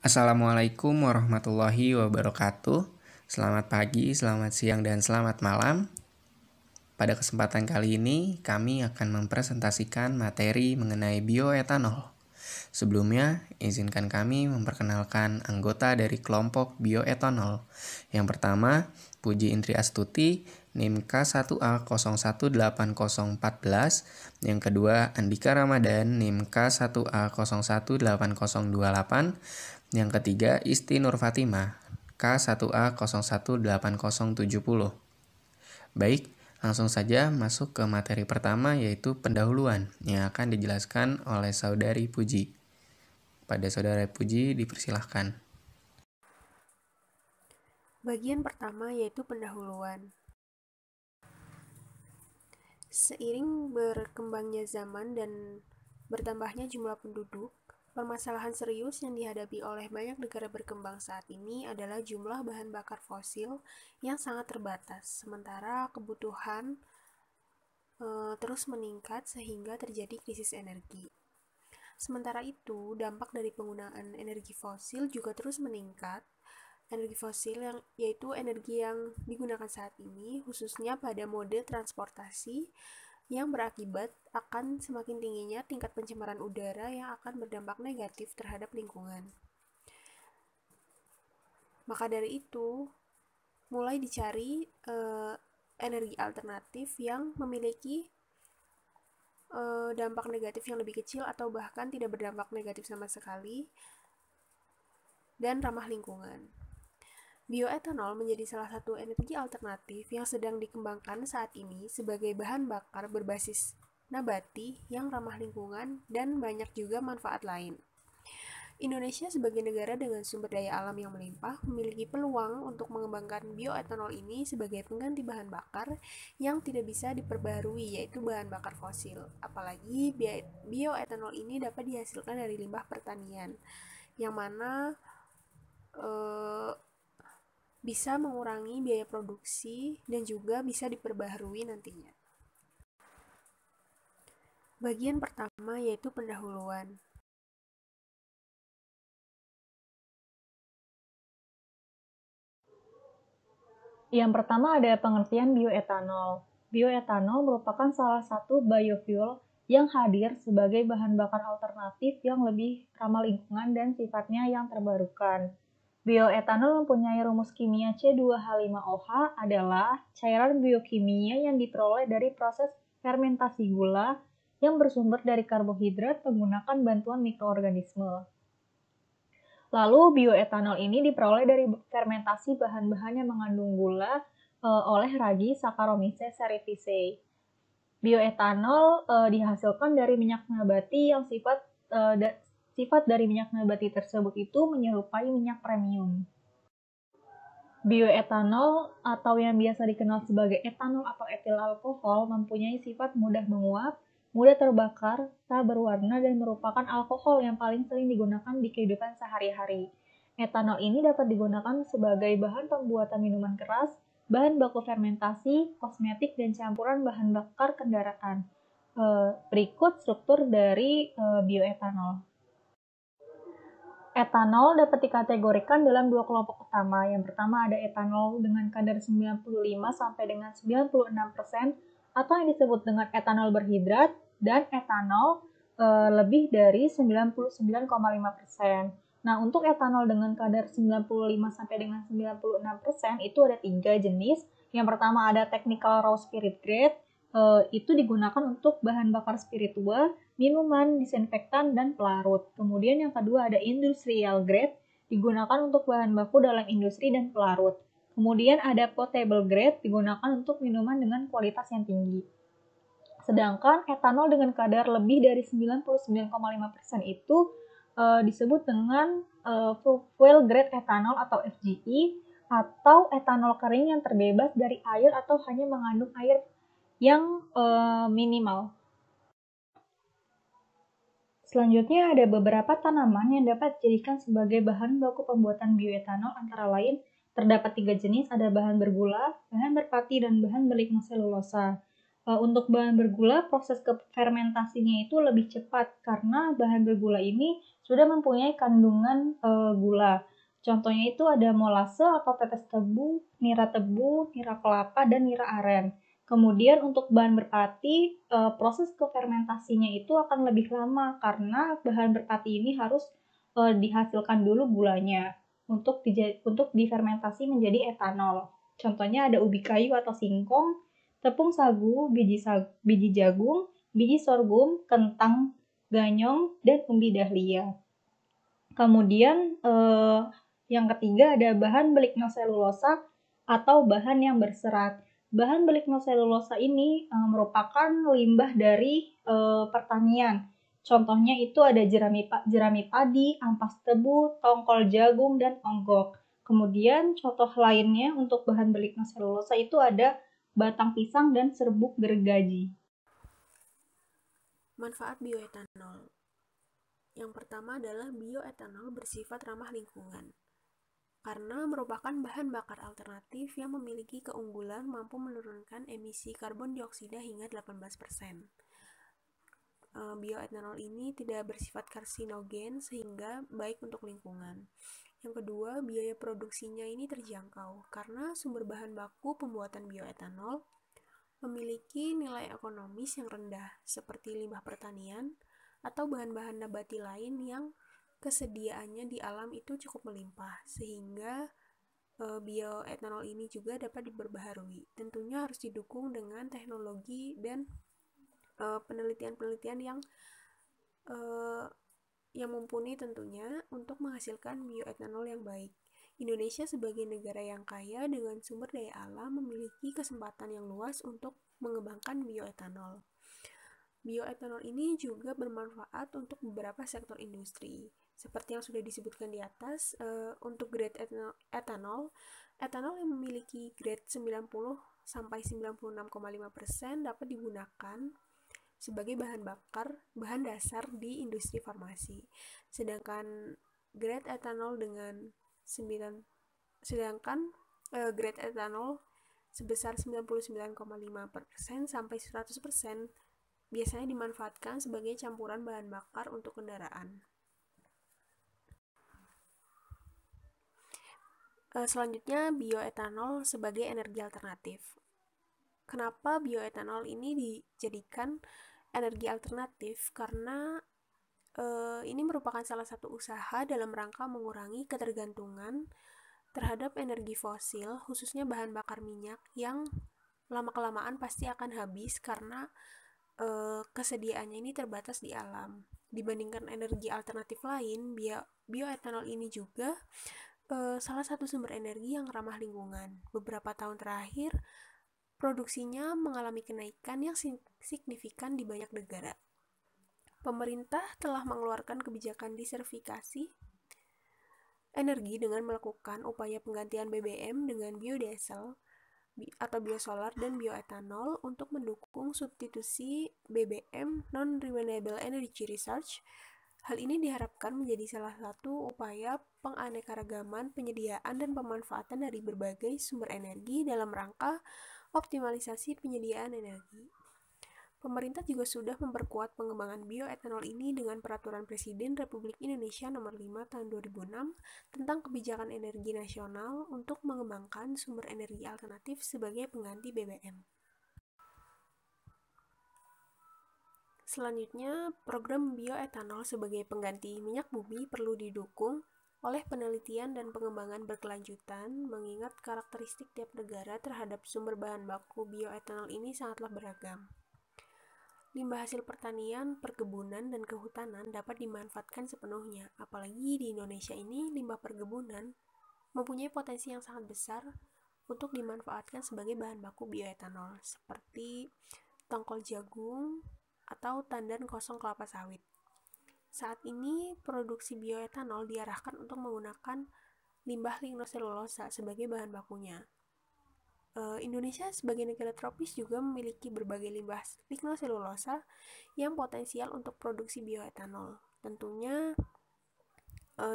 Assalamualaikum warahmatullahi wabarakatuh. Selamat pagi, selamat siang, dan selamat malam. Pada kesempatan kali ini, kami akan mempresentasikan materi mengenai bioetanol. Sebelumnya, izinkan kami memperkenalkan anggota dari kelompok bioetanol. Yang pertama, Puji Indri Astuti, NIM K1A018014. Yang kedua, Andika Ramadan, NIM K1A018028. Yang ketiga, Isti Nur Fatimah, K1A018070. Baik, langsung saja masuk ke materi pertama, yaitu pendahuluan yang akan dijelaskan oleh Saudari Puji. Pada Saudara Puji, dipersilahkan. Bagian pertama yaitu pendahuluan. Seiring berkembangnya zaman dan bertambahnya jumlah penduduk, permasalahan serius yang dihadapi oleh banyak negara berkembang saat ini adalah jumlah bahan bakar fosil yang sangat terbatas, sementara kebutuhan terus meningkat sehingga terjadi krisis energi. Sementara itu, dampak dari penggunaan energi fosil juga terus meningkat. Energi fosil yaitu energi yang digunakan saat ini, khususnya pada mode transportasi, yang berakibat akan semakin tingginya tingkat pencemaran udara yang akan berdampak negatif terhadap lingkungan. Maka dari itu, mulai dicari energi alternatif yang memiliki dampak negatif yang lebih kecil atau bahkan tidak berdampak negatif sama sekali dan ramah lingkungan. Bioetanol menjadi salah satu energi alternatif yang sedang dikembangkan saat ini sebagai bahan bakar berbasis nabati yang ramah lingkungan dan banyak juga manfaat lain. Indonesia sebagai negara dengan sumber daya alam yang melimpah memiliki peluang untuk mengembangkan bioetanol ini sebagai pengganti bahan bakar yang tidak bisa diperbarui, yaitu bahan bakar fosil. Apalagi bioetanol ini dapat dihasilkan dari limbah pertanian, yang mana bisa mengurangi biaya produksi dan juga bisa diperbaharui nantinya. Bagian pertama yaitu pendahuluan. Yang pertama ada pengertian bioetanol. Bioetanol merupakan salah satu biofuel yang hadir sebagai bahan bakar alternatif yang lebih ramah lingkungan dan sifatnya yang terbarukan. Bioetanol mempunyai rumus kimia C2H5OH adalah cairan biokimia yang diperoleh dari proses fermentasi gula yang bersumber dari karbohidrat menggunakan bantuan mikroorganisme. Lalu bioetanol ini diperoleh dari fermentasi bahan-bahan yang mengandung gula oleh ragi Saccharomyces cerevisiae. Bioetanol dihasilkan dari minyak nabati yang sifat dari minyak nabati tersebut itu menyerupai minyak premium. Bioetanol atau yang biasa dikenal sebagai etanol atau etil alkohol mempunyai sifat mudah menguap, mudah terbakar, tak berwarna, dan merupakan alkohol yang paling sering digunakan di kehidupan sehari-hari. Etanol ini dapat digunakan sebagai bahan pembuatan minuman keras, bahan baku fermentasi, kosmetik, dan campuran bahan bakar kendaraan. Berikut struktur dari bioetanol. Etanol dapat dikategorikan dalam dua kelompok utama. Yang pertama ada etanol dengan kadar 95 sampai dengan 96% atau yang disebut dengan etanol berhidrat, dan etanol lebih dari 99,5%. Nah, untuk etanol dengan kadar 95 sampai dengan 96% itu ada 3 jenis. Yang pertama ada technical raw spirit grade, itu digunakan untuk bahan bakar spiritual, minuman, disinfektan, dan pelarut. Kemudian yang kedua ada industrial grade, digunakan untuk bahan baku dalam industri dan pelarut. Kemudian ada potable grade, digunakan untuk minuman dengan kualitas yang tinggi. Sedangkan etanol dengan kadar lebih dari 99,5% itu disebut dengan fuel grade etanol atau FGE, atau etanol kering yang terbebas dari air atau hanya mengandung air yang minimal. Selanjutnya ada beberapa tanaman yang dapat dijadikan sebagai bahan baku pembuatan bioetanol, antara lain terdapat 3 jenis, ada bahan bergula, bahan berpati, dan bahan berligno selulosa. Untuk bahan bergula, proses fermentasinya itu lebih cepat karena bahan bergula ini sudah mempunyai kandungan gula. Contohnya itu ada molase atau tetes tebu, nira kelapa, dan nira aren. Kemudian untuk bahan berpati, proses kefermentasinya itu akan lebih lama karena bahan berpati ini harus dihasilkan dulu gulanya untuk difermentasi menjadi etanol. Contohnya ada ubi kayu atau singkong, tepung sagu, biji jagung, biji sorghum, kentang, ganyong, dan umbi dahlia. Kemudian yang ketiga ada bahan belignoselulosa atau bahan yang berserat. Bahan belignoselulosa ini merupakan limbah dari pertanian. Contohnya itu ada jerami padi, ampas tebu, tongkol jagung, dan onggok. Kemudian contoh lainnya untuk bahan belignoselulosa itu ada batang pisang dan serbuk gergaji. Manfaat bioetanol. Yang pertama adalah bioetanol bersifat ramah lingkungan. Karena merupakan bahan bakar alternatif yang memiliki keunggulan mampu menurunkan emisi karbon dioksida hingga 18%. Bioetanol ini tidak bersifat karsinogen sehingga baik untuk lingkungan. Yang kedua, biaya produksinya ini terjangkau karena sumber bahan baku pembuatan bioetanol memiliki nilai ekonomis yang rendah seperti limbah pertanian atau bahan-bahan nabati lain yang kesediaannya di alam itu cukup melimpah, sehingga bioetanol ini juga dapat diperbaharui. Tentunya harus didukung dengan teknologi dan penelitian-penelitian yang mumpuni tentunya untuk menghasilkan bioetanol yang baik. Indonesia sebagai negara yang kaya dengan sumber daya alam memiliki kesempatan yang luas untuk mengembangkan bioetanol. Bioetanol ini juga bermanfaat untuk beberapa sektor industri. Seperti yang sudah disebutkan di atas, untuk grade etanol yang memiliki grade 90-96,5% dapat digunakan sebagai bahan dasar di industri farmasi. Sedangkan grade etanol sebesar 99,5% sampai 100% biasanya dimanfaatkan sebagai campuran bahan bakar untuk kendaraan. Selanjutnya, bioetanol sebagai energi alternatif. Kenapa bioetanol ini dijadikan energi alternatif? Karena ini merupakan salah satu usaha dalam rangka mengurangi ketergantungan terhadap energi fosil, khususnya bahan bakar minyak yang lama-kelamaan pasti akan habis karena kesediaannya ini terbatas di alam. Dibandingkan energi alternatif lain, bioetanol ini juga salah satu sumber energi yang ramah lingkungan. Beberapa tahun terakhir, produksinya mengalami kenaikan yang signifikan di banyak negara. Pemerintah telah mengeluarkan kebijakan diversifikasi energi dengan melakukan upaya penggantian BBM dengan biodiesel atau biosolar dan bioetanol untuk mendukung substitusi BBM non-renewable energy research. Hal ini diharapkan menjadi salah satu upaya penganekaragaman penyediaan dan pemanfaatan dari berbagai sumber energi dalam rangka optimalisasi penyediaan energi. Pemerintah juga sudah memperkuat pengembangan bioetanol ini dengan Peraturan Presiden Republik Indonesia Nomor 5 Tahun 2006 tentang Kebijakan Energi Nasional untuk mengembangkan sumber energi alternatif sebagai pengganti BBM. Selanjutnya, program bioetanol sebagai pengganti minyak bumi perlu didukung oleh penelitian dan pengembangan berkelanjutan, mengingat karakteristik tiap negara terhadap sumber bahan baku bioetanol ini sangatlah beragam. Limbah hasil pertanian, perkebunan, dan kehutanan dapat dimanfaatkan sepenuhnya, apalagi di Indonesia ini limbah perkebunan mempunyai potensi yang sangat besar untuk dimanfaatkan sebagai bahan baku bioetanol, seperti tongkol jagung atau tandan kosong kelapa sawit. Saat ini, produksi bioetanol diarahkan untuk menggunakan limbah lignoselulosa sebagai bahan bakunya. Indonesia sebagai negara tropis juga memiliki berbagai limbah lignoselulosa yang potensial untuk produksi bioetanol. Tentunya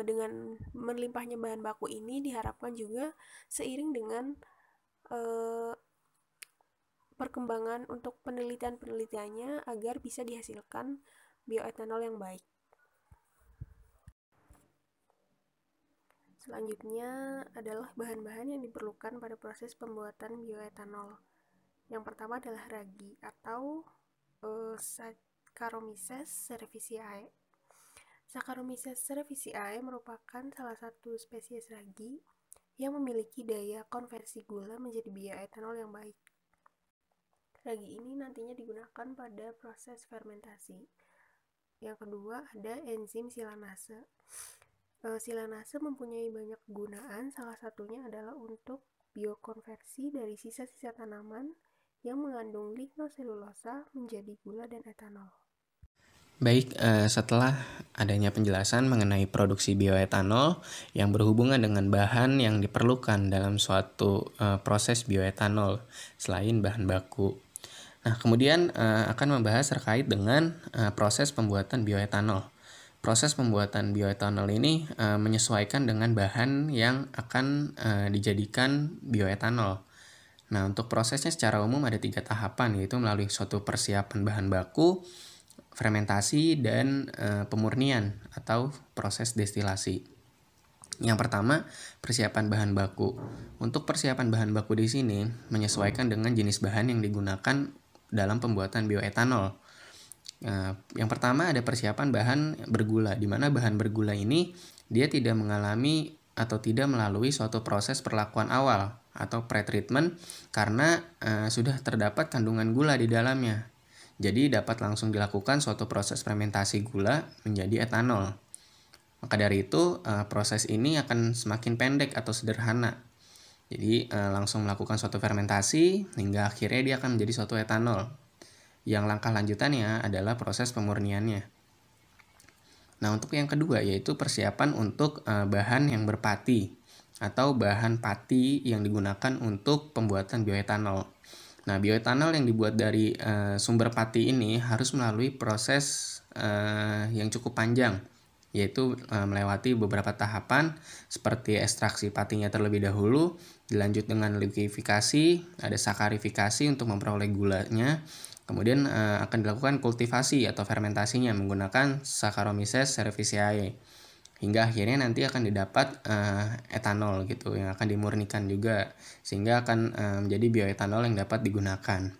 dengan melimpahnya bahan baku ini diharapkan juga seiring dengan perkembangan untuk penelitiannya agar bisa dihasilkan bioetanol yang baik. Selanjutnya adalah bahan-bahan yang diperlukan pada proses pembuatan bioetanol. Yang pertama adalah ragi atau Saccharomyces cerevisiae. Saccharomyces cerevisiae merupakan salah satu spesies ragi yang memiliki daya konversi gula menjadi bioetanol yang baik. Ragi ini nantinya digunakan pada proses fermentasi. Yang kedua ada enzim silanase. Silanase mempunyai banyak kegunaan, salah satunya adalah untuk biokonversi dari sisa-sisa tanaman yang mengandung lignoselulosa menjadi gula dan etanol. Baik, setelah adanya penjelasan mengenai produksi bioetanol yang berhubungan dengan bahan yang diperlukan dalam suatu proses bioetanol selain bahan baku. Nah, kemudian akan membahas terkait dengan proses pembuatan bioetanol. Proses pembuatan bioetanol ini menyesuaikan dengan bahan yang akan dijadikan bioetanol. Nah, untuk prosesnya secara umum ada 3 tahapan, yaitu melalui suatu persiapan bahan baku, fermentasi, dan pemurnian atau proses destilasi. Yang pertama, persiapan bahan baku. Untuk persiapan bahan baku di sini menyesuaikan dengan jenis bahan yang digunakan dalam pembuatan bioetanol. Yang pertama ada persiapan bahan bergula, di mana bahan bergula ini dia tidak mengalami atau tidak melalui suatu proses perlakuan awal atau pretreatment karena sudah terdapat kandungan gula di dalamnya. Jadi dapat langsung dilakukan suatu proses fermentasi gula menjadi etanol. Maka dari itu proses ini akan semakin pendek atau sederhana. Jadi langsung melakukan suatu fermentasi hingga akhirnya dia akan menjadi suatu etanol. Yang langkah lanjutannya adalah proses pemurniannya. Nah, untuk yang kedua yaitu persiapan untuk bahan yang berpati atau bahan pati yang digunakan untuk pembuatan bioetanol. Nah, bioetanol yang dibuat dari sumber pati ini harus melalui proses yang cukup panjang, yaitu melewati beberapa tahapan seperti ekstraksi patinya terlebih dahulu, dilanjut dengan liquifikasi, ada sakarifikasi untuk memperoleh gulanya, kemudian akan dilakukan kultivasi atau fermentasinya menggunakan Saccharomyces cerevisiae hingga akhirnya nanti akan didapat etanol gitu yang akan dimurnikan juga sehingga akan menjadi bioetanol yang dapat digunakan.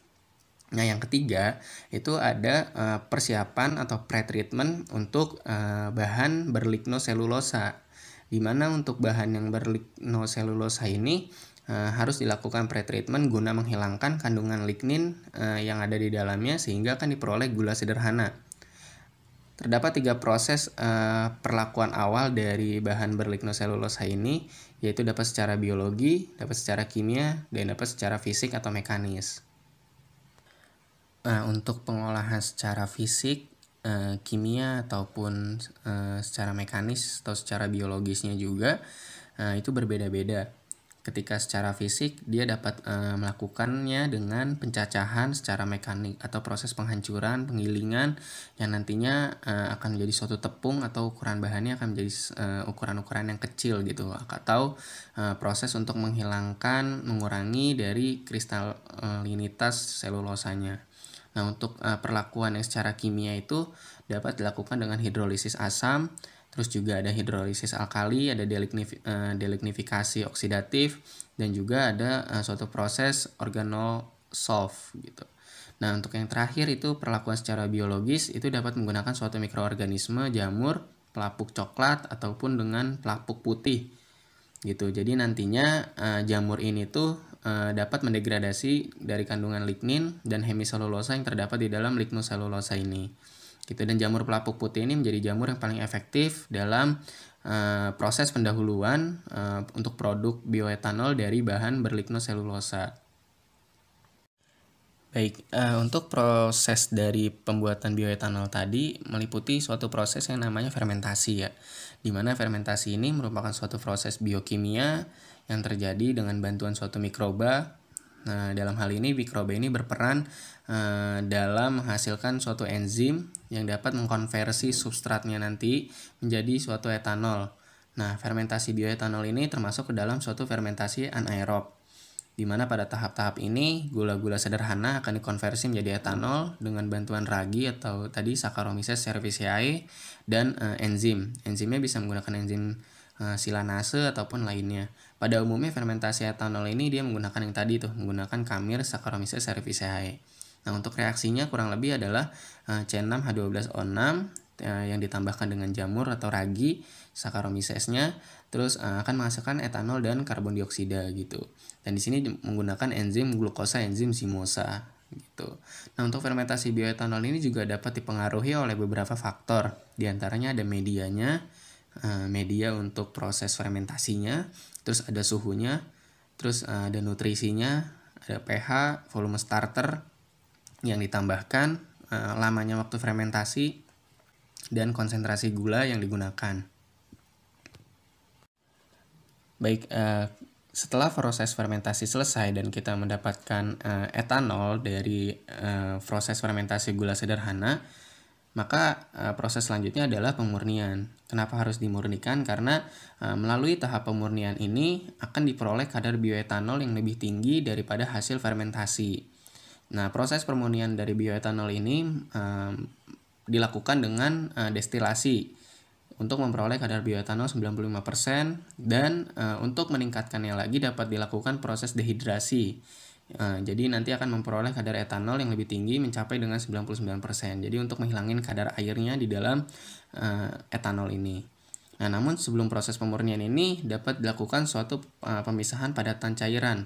Nah, yang ketiga itu ada persiapan atau pretreatment untuk bahan berlignoselulosa, di mana untuk bahan yang berlignoselulosa ini harus dilakukan pretreatment guna menghilangkan kandungan lignin yang ada di dalamnya sehingga akan diperoleh gula sederhana. Terdapat 3 proses perlakuan awal dari bahan berlignoselulosa ini, yaitu dapat secara biologi, dapat secara kimia, dan dapat secara fisik atau mekanis. Nah, untuk pengolahan secara fisik, kimia ataupun secara mekanis atau secara biologisnya juga itu berbeda-beda. Ketika secara fisik dia dapat melakukannya dengan pencacahan secara mekanik atau proses penghancuran, penggilingan yang nantinya akan menjadi suatu tepung atau ukuran bahannya akan menjadi ukuran-ukuran yang kecil gitu, atau proses untuk mengurangi dari kristalinitas selulosanya. Nah, untuk perlakuan yang secara kimia itu dapat dilakukan dengan hidrolisis asam, terus juga ada hidrolisis alkali, ada delignifikasi oksidatif, dan juga ada suatu proses organosolve gitu. Nah, untuk yang terakhir itu perlakuan secara biologis itu dapat menggunakan suatu mikroorganisme, jamur, pelapuk coklat, ataupun dengan pelapuk putih gitu. Jadi nantinya jamur ini tuh dapat mendegradasi dari kandungan lignin dan hemiselulosa yang terdapat di dalam lignoselulosa ini. Gitu, dan jamur pelapuk putih ini menjadi jamur yang paling efektif dalam proses pendahuluan untuk produk bioetanol dari bahan berlignoselulosa. Baik, untuk proses dari pembuatan bioetanol tadi meliputi suatu proses yang namanya fermentasi ya, di mana fermentasi ini merupakan suatu proses biokimia yang terjadi dengan bantuan suatu mikroba. Nah, dalam hal ini mikroba ini berperan dalam menghasilkan suatu enzim yang dapat mengkonversi substratnya nanti menjadi suatu etanol. Nah, fermentasi bioetanol ini termasuk ke dalam suatu fermentasi anaerob, di mana pada tahap-tahap ini gula-gula sederhana akan dikonversi menjadi etanol dengan bantuan ragi atau tadi Saccharomyces cerevisiae dan enzim. Enzimnya bisa menggunakan enzim silanase ataupun lainnya. Pada umumnya fermentasi etanol ini dia menggunakan yang tadi tuh, menggunakan khamir Saccharomyces cerevisiae. Nah, untuk reaksinya kurang lebih adalah C6H12O6 yang ditambahkan dengan jamur atau ragi Saccharomyces-nya, terus akan menghasilkan etanol dan karbon dioksida gitu. Dan di sini menggunakan enzim glukosa enzim zimosa gitu. Nah, untuk fermentasi bioetanol ini juga dapat dipengaruhi oleh beberapa faktor. Di antaranya ada medianya, media untuk proses fermentasinya, terus ada suhunya, terus ada nutrisinya, ada pH, volume starter yang ditambahkan, lamanya waktu fermentasi, dan konsentrasi gula yang digunakan. Baik, setelah proses fermentasi selesai dan kita mendapatkan etanol dari proses fermentasi gula sederhana, maka proses selanjutnya adalah pemurnian. Kenapa harus dimurnikan? Karena melalui tahap pemurnian ini akan diperoleh kadar bioetanol yang lebih tinggi daripada hasil fermentasi. Nah, proses pemurnian dari bioetanol ini dilakukan dengan destilasi untuk memperoleh kadar bioetanol 95% dan untuk meningkatkannya lagi dapat dilakukan proses dehidrasi. Jadi nanti akan memperoleh kadar etanol yang lebih tinggi mencapai dengan 99%. Jadi untuk menghilangin kadar airnya di dalam etanol ini. Nah, namun sebelum proses pemurnian ini dapat dilakukan suatu pemisahan padatan cairan.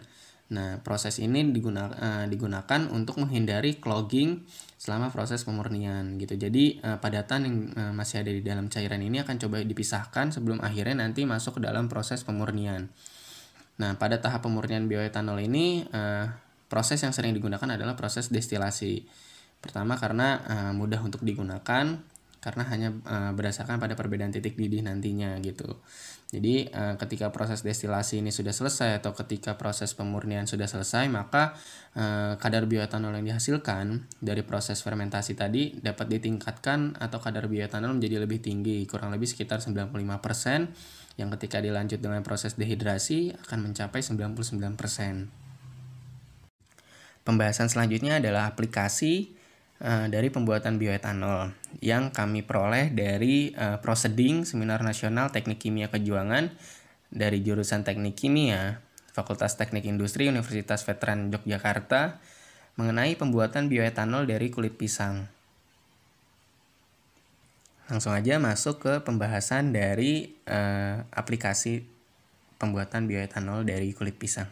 Nah, proses ini digunakan untuk menghindari clogging selama proses pemurnian gitu. Jadi padatan yang masih ada di dalam cairan ini akan coba dipisahkan sebelum akhirnya nanti masuk ke dalam proses pemurnian. Nah, pada tahap pemurnian bioetanol ini proses yang sering digunakan adalah proses destilasi. Pertama karena mudah untuk digunakan, karena hanya berdasarkan pada perbedaan titik didih nantinya gitu. Jadi ketika proses destilasi ini sudah selesai atau ketika proses pemurnian sudah selesai, maka kadar bioetanol yang dihasilkan dari proses fermentasi tadi dapat ditingkatkan atau kadar bioetanol menjadi lebih tinggi, kurang lebih sekitar 95%, yang ketika dilanjut dengan proses dehidrasi akan mencapai 99%. Pembahasan selanjutnya adalah aplikasi dari pembuatan bioetanol yang kami peroleh dari Proseding Seminar Nasional Teknik Kimia Kejuangan dari jurusan Teknik Kimia Fakultas Teknik Industri Universitas Veteran Yogyakarta mengenai pembuatan bioetanol dari kulit pisang. Langsung aja masuk ke pembahasan dari aplikasi pembuatan bioetanol dari kulit pisang.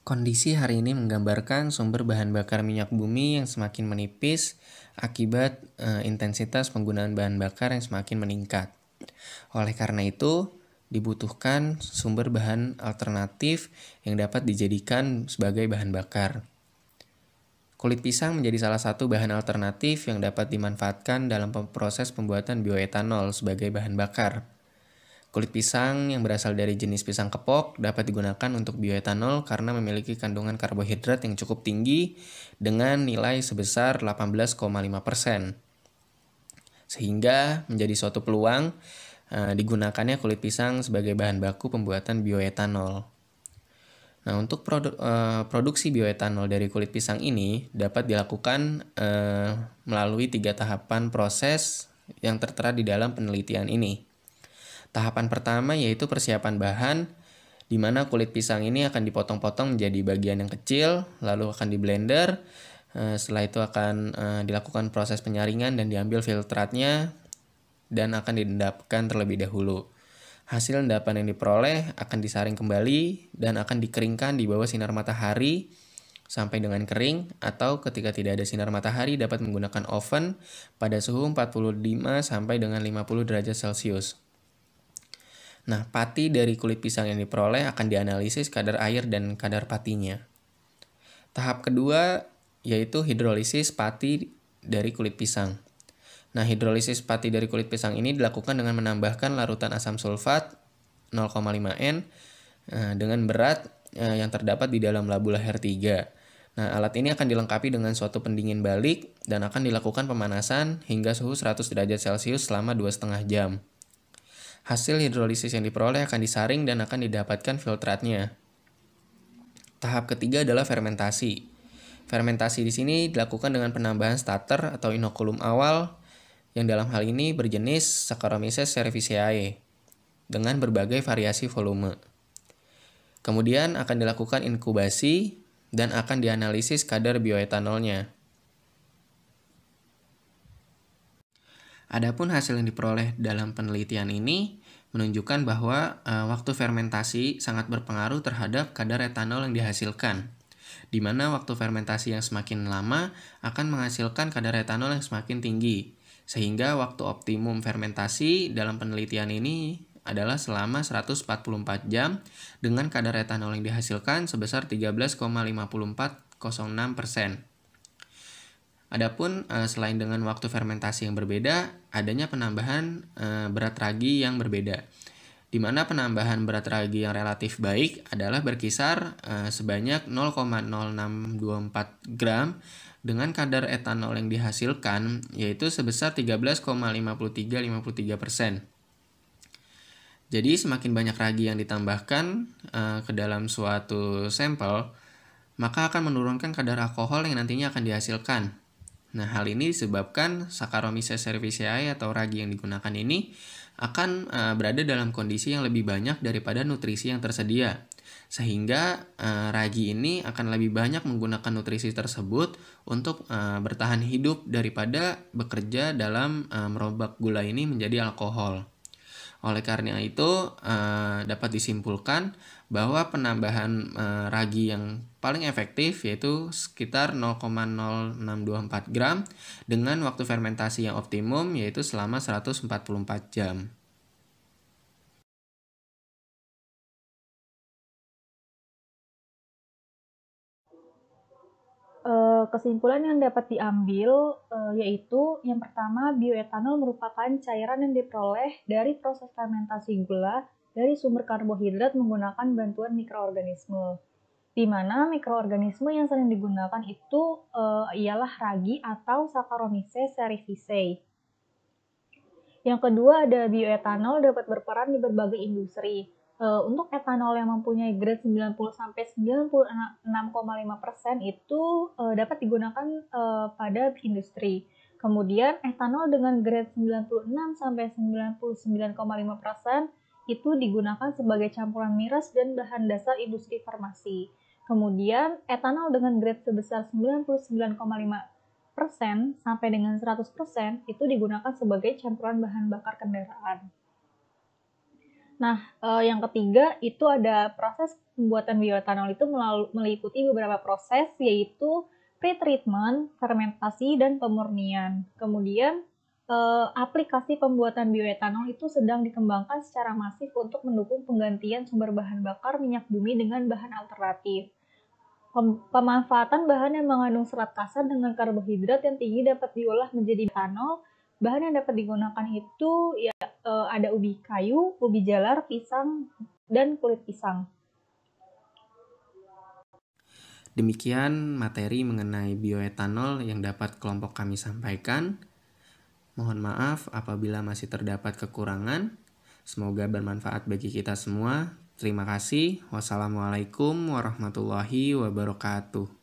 Kondisi hari ini menggambarkan sumber bahan bakar minyak bumi yang semakin menipis akibat intensitas penggunaan bahan bakar yang semakin meningkat. Oleh karena itu, dibutuhkan sumber bahan alternatif yang dapat dijadikan sebagai bahan bakar. Kulit pisang menjadi salah satu bahan alternatif yang dapat dimanfaatkan dalam proses pembuatan bioetanol sebagai bahan bakar. Kulit pisang yang berasal dari jenis pisang kepok dapat digunakan untuk bioetanol karena memiliki kandungan karbohidrat yang cukup tinggi dengan nilai sebesar 18,5%. Sehingga menjadi suatu peluang digunakannya kulit pisang sebagai bahan baku pembuatan bioetanol. Nah, untuk produksi bioetanol dari kulit pisang ini dapat dilakukan melalui 3 tahapan proses yang tertera di dalam penelitian ini. Tahapan pertama yaitu persiapan bahan, di mana kulit pisang ini akan dipotong-potong menjadi bagian yang kecil, lalu akan diblender. Setelah itu akan dilakukan proses penyaringan dan diambil filtratnya, dan akan diendapkan terlebih dahulu. Hasil endapan yang diperoleh akan disaring kembali dan akan dikeringkan di bawah sinar matahari sampai dengan kering, atau ketika tidak ada sinar matahari dapat menggunakan oven pada suhu 45 sampai dengan 50 derajat Celcius. Nah, pati dari kulit pisang yang diperoleh akan dianalisis kadar air dan kadar patinya. Tahap kedua yaitu hidrolisis pati dari kulit pisang. Nah, hidrolisis pati dari kulit pisang ini dilakukan dengan menambahkan larutan asam sulfat 0,5 N dengan berat yang terdapat di dalam labu leher 3. Nah, alat ini akan dilengkapi dengan suatu pendingin balik dan akan dilakukan pemanasan hingga suhu 100 derajat Celcius selama 2,5 jam. Hasil hidrolisis yang diperoleh akan disaring dan akan didapatkan filtratnya. Tahap ketiga adalah fermentasi. Fermentasi di sini dilakukan dengan penambahan starter atau inokulum awal yang dalam hal ini berjenis Saccharomyces cerevisiae. dengan berbagai variasi volume. Kemudian akan dilakukan inkubasi dan akan dianalisis kadar bioetanolnya. Adapun hasil yang diperoleh dalam penelitian ini menunjukkan bahwa waktu fermentasi sangat berpengaruh terhadap kadar etanol yang dihasilkan, di mana waktu fermentasi yang semakin lama akan menghasilkan kadar etanol yang semakin tinggi, sehingga waktu optimum fermentasi dalam penelitian ini adalah selama 144 jam dengan kadar etanol yang dihasilkan sebesar 13,5406%. Adapun selain dengan waktu fermentasi yang berbeda, adanya penambahan berat ragi yang berbeda, di mana penambahan berat ragi yang relatif baik adalah berkisar sebanyak 0,0624 gram dengan kadar etanol yang dihasilkan yaitu sebesar 13,5353%. Jadi semakin banyak ragi yang ditambahkan ke dalam suatu sampel, maka akan menurunkan kadar alkohol yang nantinya akan dihasilkan. Nah, hal ini disebabkan Saccharomyces cerevisiae atau ragi yang digunakan ini akan berada dalam kondisi yang lebih banyak daripada nutrisi yang tersedia. Sehingga ragi ini akan lebih banyak menggunakan nutrisi tersebut untuk bertahan hidup daripada bekerja dalam merobak gula ini menjadi alkohol. Oleh karena itu, dapat disimpulkan bahwa penambahan ragi yang paling efektif yaitu sekitar 0,0624 gram dengan waktu fermentasi yang optimum yaitu selama 144 jam. Kesimpulan yang dapat diambil yaitu yang pertama, bioetanol merupakan cairan yang diperoleh dari proses fermentasi gula dari sumber karbohidrat menggunakan bantuan mikroorganisme. Di mana mikroorganisme yang sering digunakan itu ialah ragi atau Saccharomyces cerevisiae. Yang kedua, ada bioetanol dapat berperan di berbagai industri. Untuk etanol yang mempunyai grade 90-96,5% itu dapat digunakan pada industri. Kemudian etanol dengan grade 96-99,5% itu digunakan sebagai campuran miras dan bahan dasar industri farmasi. Kemudian etanol dengan grade sebesar 99,5% sampai dengan 100% itu digunakan sebagai campuran bahan bakar kendaraan. Nah, yang ketiga itu ada proses pembuatan bioetanol itu meliputi beberapa proses yaitu pretreatment, fermentasi, dan pemurnian. Kemudian aplikasi pembuatan bioetanol itu sedang dikembangkan secara masif untuk mendukung penggantian sumber bahan bakar minyak bumi dengan bahan alternatif. Pemanfaatan bahan yang mengandung serat kasar dengan karbohidrat yang tinggi dapat diolah menjadi etanol. Bahan yang dapat digunakan itu ya ada ubi kayu, ubi jalar, pisang, dan kulit pisang. Demikian materi mengenai bioetanol yang dapat kelompok kami sampaikan. Mohon maaf apabila masih terdapat kekurangan. Semoga bermanfaat bagi kita semua. Terima kasih. Wassalamualaikum warahmatullahi wabarakatuh.